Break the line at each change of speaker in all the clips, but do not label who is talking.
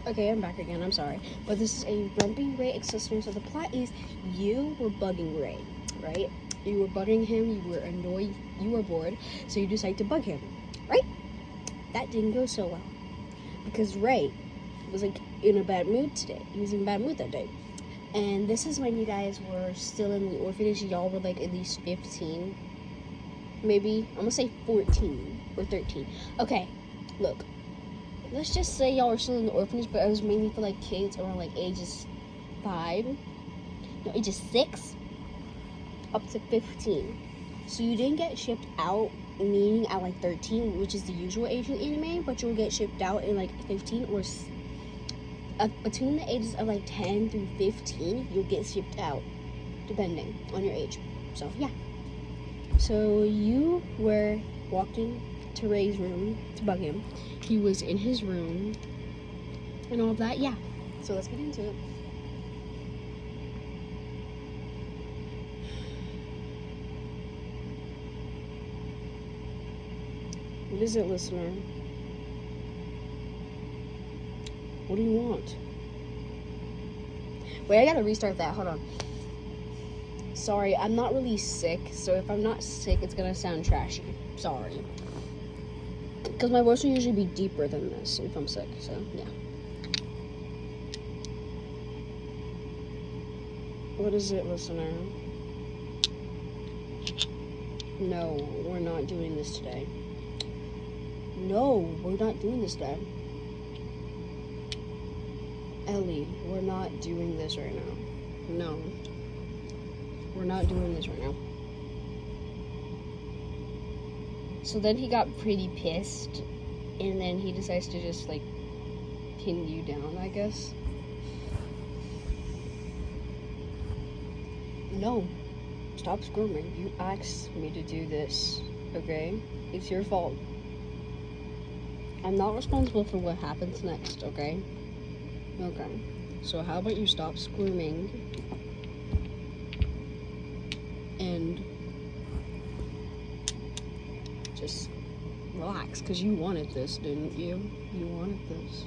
Okay, I'm back again. I'm sorry. But this is a grumpy Ray accessory. So the plot is you were bugging Ray, right? You were bugging him. You were annoyed. You were bored. So you decided to bug him, right? That didn't go so well. Because Ray was like in a bad mood today. He was in a bad mood that day. And this is when you guys were still in the orphanage. Y'all were like at least 15. Maybe. I'm gonna say 14 or 13. Okay, look. Let's just say y'all were still in the orphanage, but it was mainly for like kids around like ages 5. No, ages 6 up to 15. So you didn't get shipped out, meaning at like 13, which is the usual age in anime, but you'll get shipped out in like 15 or between the ages of like 10 through 15, you'll get shipped out, depending on your age. So yeah. So you were walking to Ray's room to bug him. He was in his room and all of that. Yeah. So let's get into it. What is it, listener? What do you want? Wait, I gotta restart that. Hold on. Sorry, I'm not really sick, so if I'm not sick, it's gonna sound trashy. Sorry. Because my voice will usually be deeper than this if I'm sick, so yeah. What is it, listener? No, we're not doing this today. No, we're not doing this today. Ellie, we're not doing this right now. No. We're not doing this right now. So then he got pretty pissed, and then he decides to just, like, pin you down, I guess. No. Stop squirming. You asked me to do this, okay? It's your fault. I'm not responsible for what happens next, okay? Okay. So how about you stop squirming and just relax, because you wanted this, didn't you? You wanted this.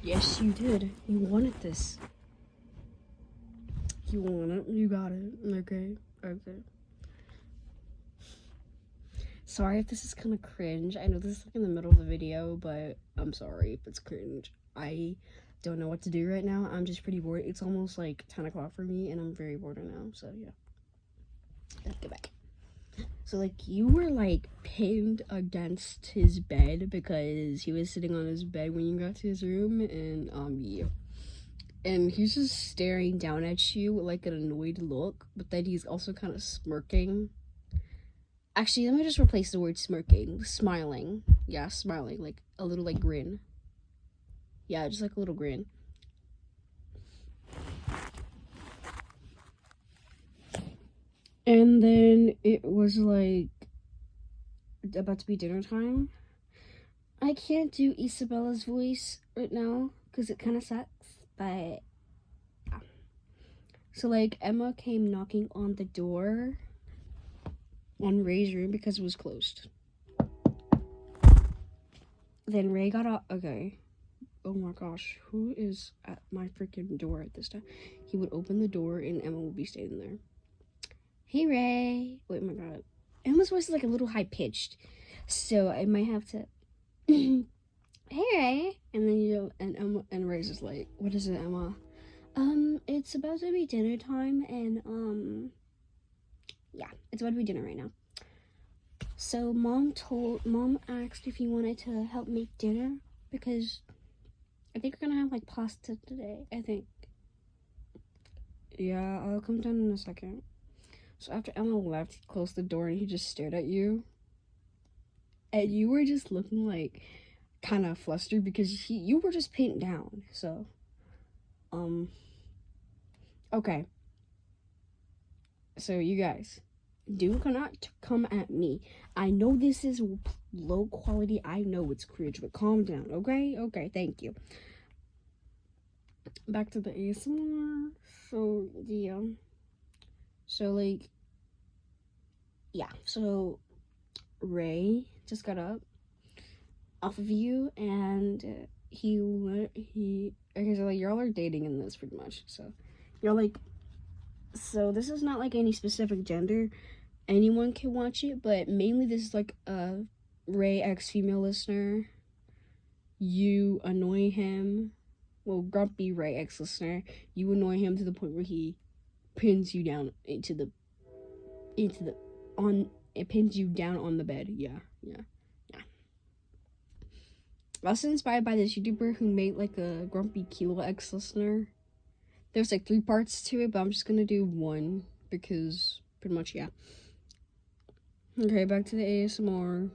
Yes, you did. You wanted this. You want it. You got it. Okay. Okay. Sorry if this is kind of cringe. I know this is like in the middle of the video, but I'm sorry if it's cringe. I don't know what to do right now. I'm just pretty bored. It's almost like 10 o'clock for me, and I'm very bored right now, so yeah. Let's get back. So, like, you were, like, pinned against his bed because he was sitting on his bed when you got to his room, and, yeah. And he's just staring down at you with, like, an annoyed look, but then he's also kind of smirking. Actually, let me just replace the word smirking. Smiling. Yeah, smiling. Like, a little, like, grin. Yeah, just, like, a little grin. And then it was, like, about to be dinner time. I can't do Isabella's voice right now because it kind of sucks, but yeah. So, like, Emma came knocking on the door on Ray's room because it was closed. Then Ray got out. Okay. Oh my gosh, who is at my freaking door at this time? He would open the door and Emma would be standing there. Hey, Ray. Wait, oh my god. Emma's voice is like a little high pitched, so I might have to. Hey, Ray. And then and Emma and Ray's just like, what is it, Emma? It's about to be dinner time, and yeah, it's about to be dinner right now. So mom asked if you wanted to help make dinner because I think we're gonna have like pasta today. I think. Yeah, I'll come down in a second. So after Emma left, he closed the door and he just stared at you. And you were just looking like kind of flustered because you were just pinned down. So, okay. So you guys, do not come at me. I know this is low quality. I know it's cringe, but calm down, okay? Okay, thank you. Back to the ASMR. So, yeah. So like, yeah. So Ray just got up off of you, and okay, so like y'all are dating in this pretty much. So you're like, so this is not like any specific gender. Anyone can watch it, but mainly this is like a Ray ex female listener. You annoy him. Well, grumpy Ray ex listener. You annoy him to the point where he pins you down it pins you down on the bed. Yeah. I was inspired by this YouTuber who made like a grumpy Keela ex listener. There's like 3 parts to it, but I'm just gonna do one because pretty much, yeah. Okay, back to the ASMR.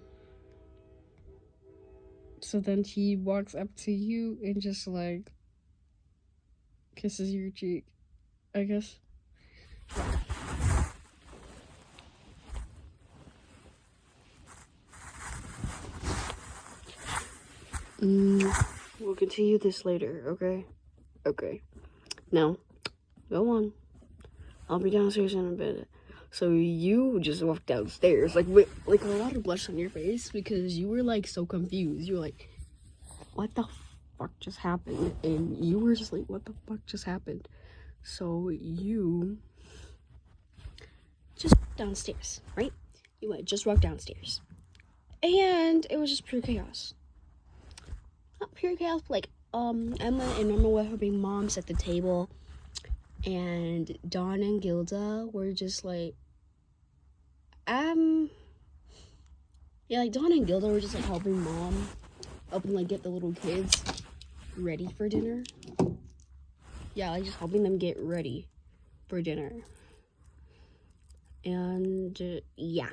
So then he walks up to you and just like kisses your cheek, I guess. We'll continue this later, okay? Okay. Now, go on. I'll be downstairs in a bit. So you just walked downstairs, like with like a lot of blush on your face because you were like so confused. You were like, what the fuck just happened? And you were just like, what the fuck just happened? So you just downstairs, right? You just walked downstairs. And it was just pure chaos. Not pure chaos, but like Emma and Norma were helping moms at the table, and Dawn and Gilda were just like like Dawn and Gilda were just like helping like get the little kids ready for dinner. Yeah, like just helping them get ready for dinner. And yeah.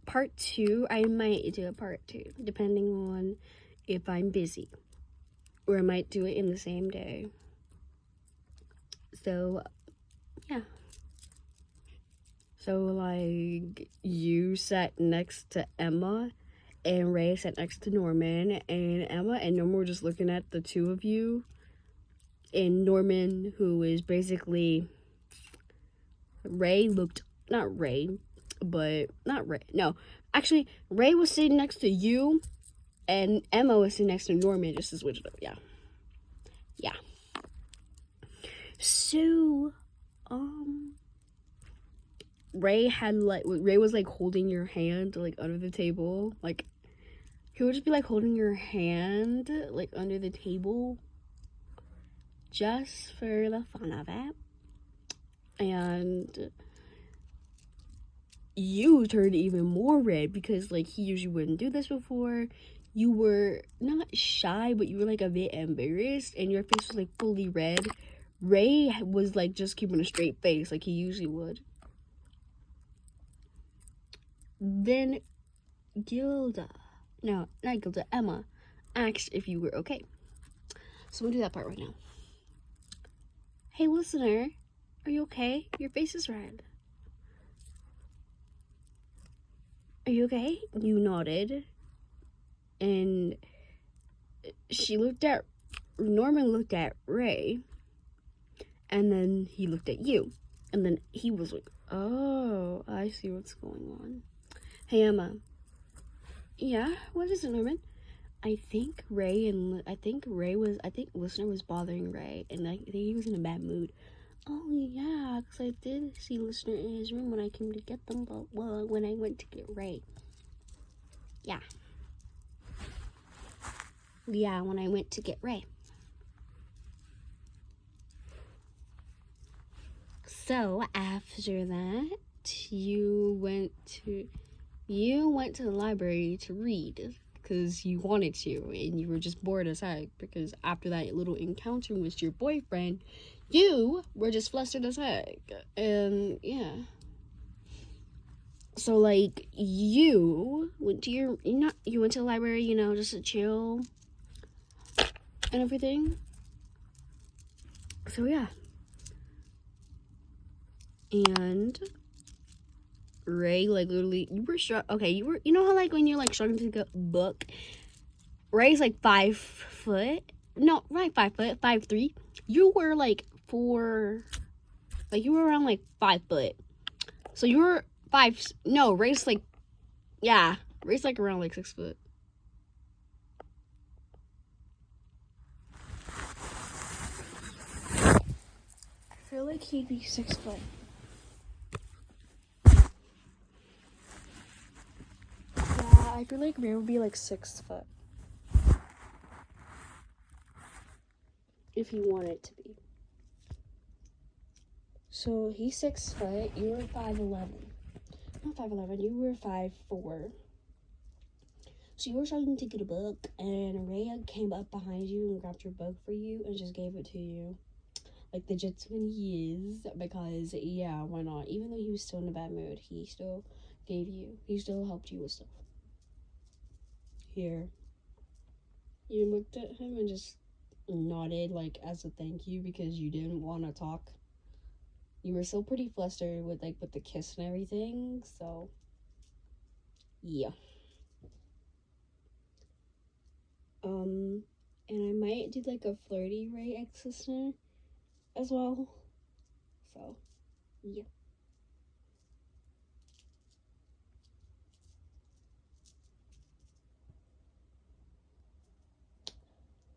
Part 2, I might do a part 2, depending on if I'm busy. Or I might do it in the same day. So, yeah. So, like, you sat next to Emma, and Ray sat next to Norman, and Emma and Norman were just looking at the two of you. And Norman, who is basically Ray, actually, Ray was sitting next to you, and Emma was sitting next to Norman, just to switch it up. Yeah. So, Ray was like holding your hand like under the table. Like, he would just be like holding your hand like under the table, just for the fun of it. And you turned even more red because like he usually wouldn't do this before. You were not shy, but you were like a bit embarrassed, and your face was like fully red. Ray was like just keeping a straight face like he usually would. Then Emma asked if you were okay. So I'm gonna do that part right now. Hey listener, are you okay? Your face is red. Are you okay? You nodded. And Norman looked at Ray, and then he looked at you, and then he was like, oh, I see what's going on. Hey Emma. Yeah, what is it, Norman? I think listener was bothering Ray, and I think he was in a bad mood. Oh yeah, because I did see listener in his room when I came to get them, but when I went to get Ray. Yeah, when I went to get Ray. So after that, you went to the library to read because you wanted to, and you were just bored as heck because after that little encounter with your boyfriend, you were just flustered as heck. And yeah. So like you went to the library, just to chill and everything. So yeah. And Ray, like, literally, you were how like when you're like struggling to get a book, Ray's like 5 foot, no, right, 5 foot, 5'3". You were like 4, Like, you were around, like, 5 foot. So you were Ray's, like, yeah. Ray's, like, around, like, 6 foot. I feel like he'd be 6 foot. Yeah, I feel like Ray would be, like, 6 foot. If he wanted to be. So he's 6 foot. You were 5'11". Not 5'11". You were 5'4". So you were starting to get a book, and Ray came up behind you and grabbed your book for you and just gave it to you, like the gentleman he is. Because yeah, why not? Even though he was still in a bad mood, he still helped you with stuff. Here. You looked at him and just nodded, like, as a thank you because you didn't want to talk. You were still pretty flustered with the kiss and everything, so yeah. And I might do like a flirty Ray ex-listener as well. So yeah.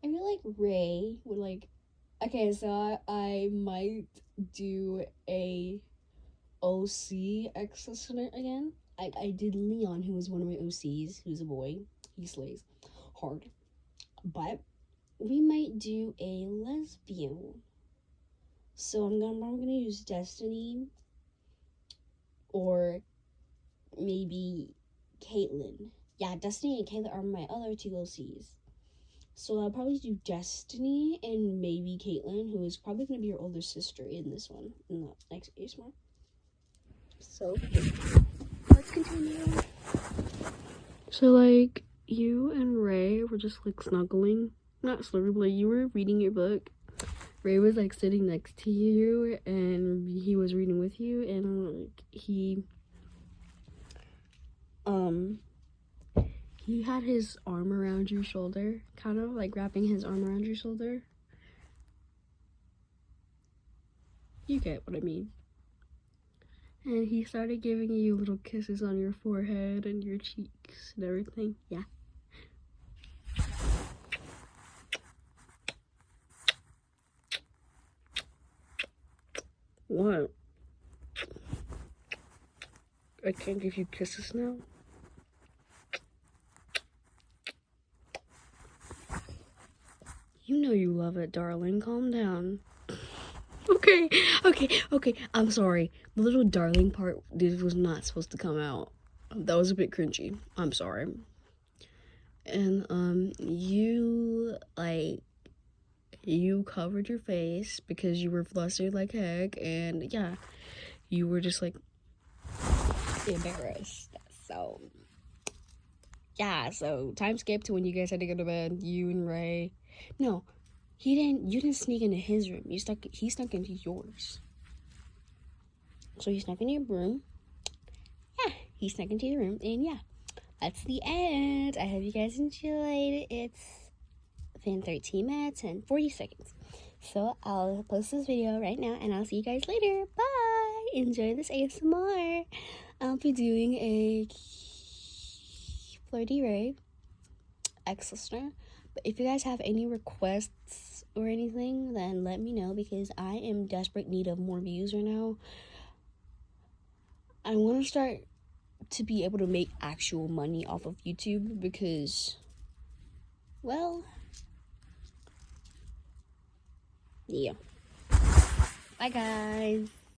I feel like Ray would like, okay, so I might do a OC ex-listener again. I did Leon, who was one of my OCs, who's a boy. He slays hard. But we might do a lesbian. So I'm probably gonna use Destiny or maybe Caitlyn. Yeah, Destiny and Caitlyn are my other two OCs. So I'll probably do Destiny and maybe Caitlyn, who is probably gonna be your older sister in this one, in the next ASMR. So let's continue. So like you and Ray were just like snuggling, not snuggling, but like you were reading your book. Ray was like sitting next to you and he was reading with you, and like he had his arm around your shoulder, kind of like wrapping his arm around your shoulder. You get what I mean. And he started giving you little kisses on your forehead and your cheeks and everything. Yeah. What? I can't give you kisses now? You know you love it, darling. Calm down. Okay. I'm sorry. The little darling part was not supposed to come out. That was a bit cringy. I'm sorry. And you covered your face because you were flustered like heck, and yeah, you were just like embarrassed. So yeah, so time skip to when you guys had to go to bed. You and Ray. No, you didn't sneak into his room. He snuck into yours. So he snuck into your room. Yeah, he snuck into your room, and yeah, that's the end. I hope you guys enjoyed. It's been 13 minutes and 40 seconds. So I'll post this video right now, and I'll see you guys later. Bye! Enjoy this ASMR. I'll be doing a flirty Ray ex-listener. But if you guys have any requests or anything, then let me know, because I am desperate need of more views right now. I want to start to be able to make actual money off of YouTube because, well, yeah. Bye, guys.